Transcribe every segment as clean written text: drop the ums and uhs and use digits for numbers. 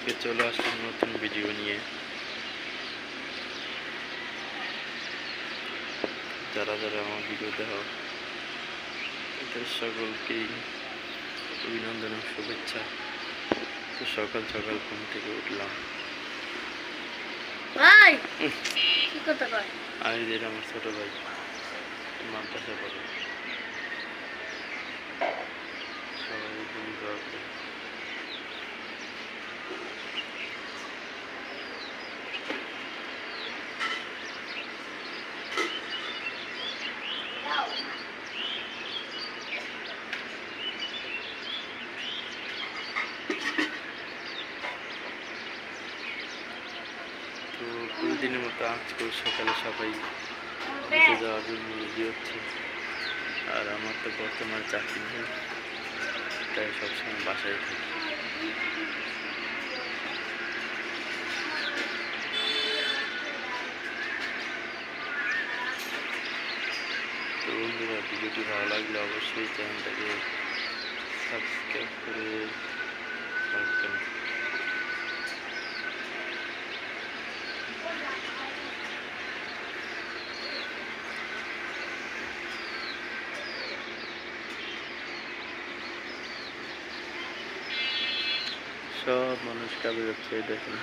আজকে চলে আসলাম নতুন ভিডিও নিয়ে। যারা যারা আমার ভিডিও দেখো তাদের সকলকেই অভিনন্দন ও শুভেচ্ছা। তো সকাল সকাল ঘুম থেকে উঠলাম। আর এদের আমার ছোট ভাই মাদ্রাসা পড়ে, সবাই খুবই দোয়া করে। তো প্রতিদিনের মতো আজকেও সকালে সবাই ঘুরতে যাওয়ার জন্য রেডি হচ্ছে। আর আমার তো বর্তমানে চাকরি নেই, তাই সবসময় বাসায় থাকি। তো বন্ধুরা, ভিডিওটি ভালো লাগলে অবশ্যই চ্যানেলটাকে সাবস্ক্রাইব করে রাখবেন। সব মানুষ কাজে যাচ্ছে, দেখেন।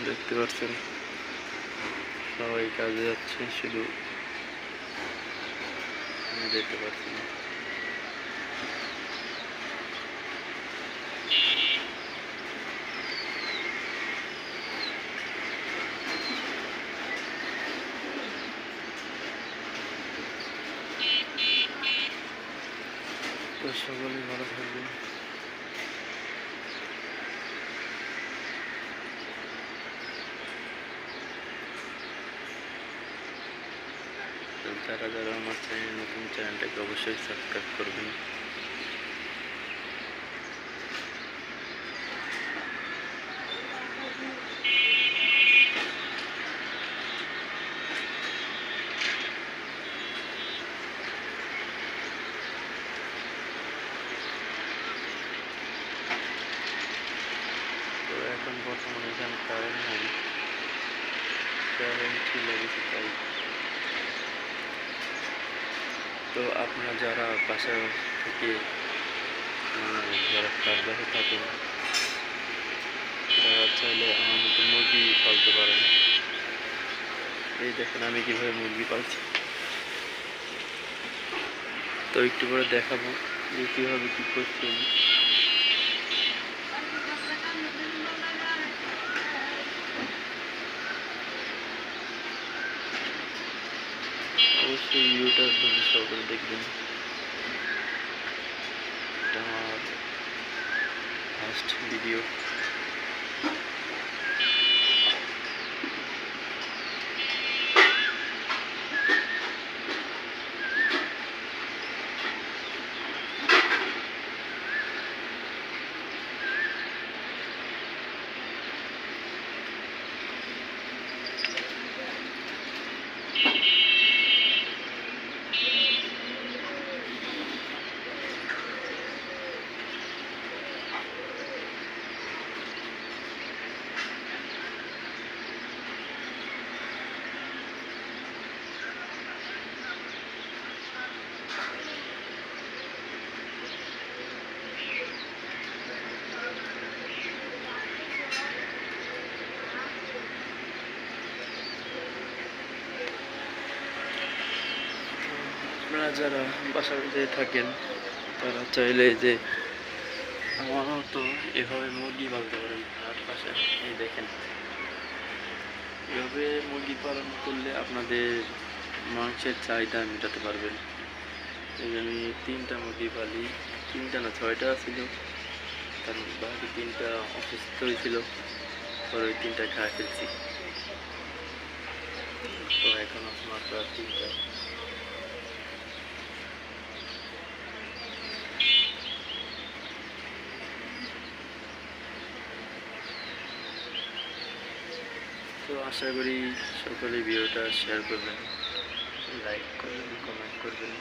দেখতে পাচ্ছেন সবাই কাজে যাচ্ছে, শুধু আমি যেতে পারছি না। তো সকলেই ভালো থাকবেন। যারা যারা আমার চ্যানেল নতুন, চ্যানেলটাকে অবশ্যই সাবস্ক্রাইব করবেন। তো এখন বর্তমানে এখানে কারেন্ট নেই, কারেন্ট লেগেছে তাই। তো আপনারা যারা বাসা থেকে যারা কাজে থাকেন, তারা চাইলে আমার মতো মুরগি পালতে পারেন। এই দেখেন আমি কিভাবে মুরগি পালছি। তো একটু পরে দেখাবো যে কীভাবে কী করছি আমি। অবশ্যই ভিডিওটা ধৈর্য সহকারে দেখবেন। এটা আমার ফার্স্ট ভিডিও। আপনারা যারা বাসার মধ্যে থাকেন তারা চাইলে যে আমার মতো এভাবে মুরগি পালতে পারেন। আর পাশে এই দেখেন, এভাবে মুরগি পালন করলে আপনাদের মাংসের চাহিদা মেটাতে পারবেন। এই আমি 3টা মুরগি পালি, 3টা না 6টা ছিল, তার বাকি 3টা অসুস্থ হয়েছিল, পরে ওই 3টা খায় ফেলছি। তো এখন আছে মাত্র 3টা। তো আশা করি সকলে ভিডিওটা শেয়ার করবেন, লাইক করবেন, কমেন্ট করবেন।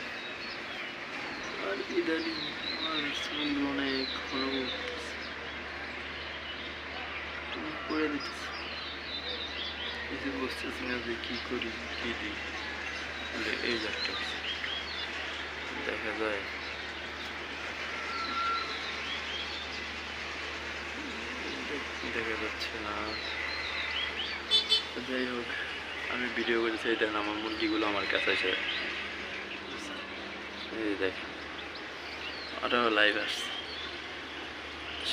আর ইদানিং আমার চুলগুলো অনেক ঘন করে দিতেছে, কিছু বুঝতেছি না যে কি করি কি দিই। এই একটা দেখা যায় দেখা যাচ্ছে না। যাই হোক, আমি ভিডিও করেছি, দেন আমার মুরগিগুলো আমার কাছে এসে এই দেখেন ওরাও লাইভ আসছে।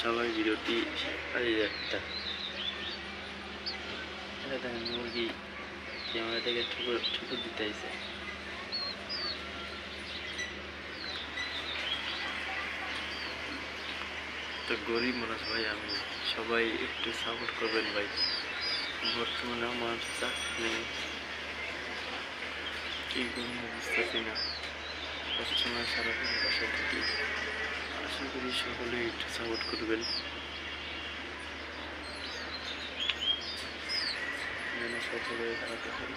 সবাই ভিডিওটি এই একটা এটা দেখেন মুরগি ক্যামেরা থেকে ঠুকুর দিতে আইছে। তো গরিব মানুষ ভাই, আমি সবাই একটু সাপোর্ট করবেন ভাই। বর্তমানে আমার চাকরি কি করবো বুঝতেছি না, সবসময় সারাদিন বাসায় থাকি। আশা করি সকলেই একটু সাপোর্ট করবেন যেন সকলে থাকতে পারি।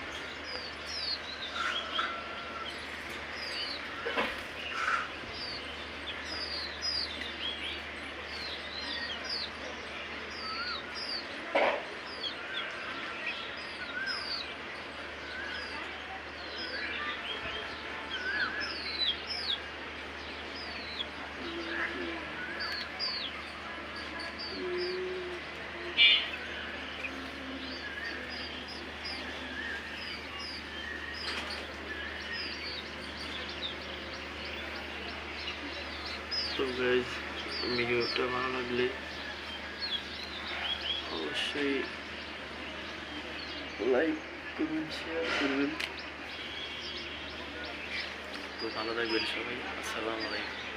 তো গাইজ, ভিডিওটা ভালো লাগলে অবশ্যই লাইক করবেন, শেয়ার করবেন। তো ভালো থাকবেন সবাই। আসসালামু আলাইকুম।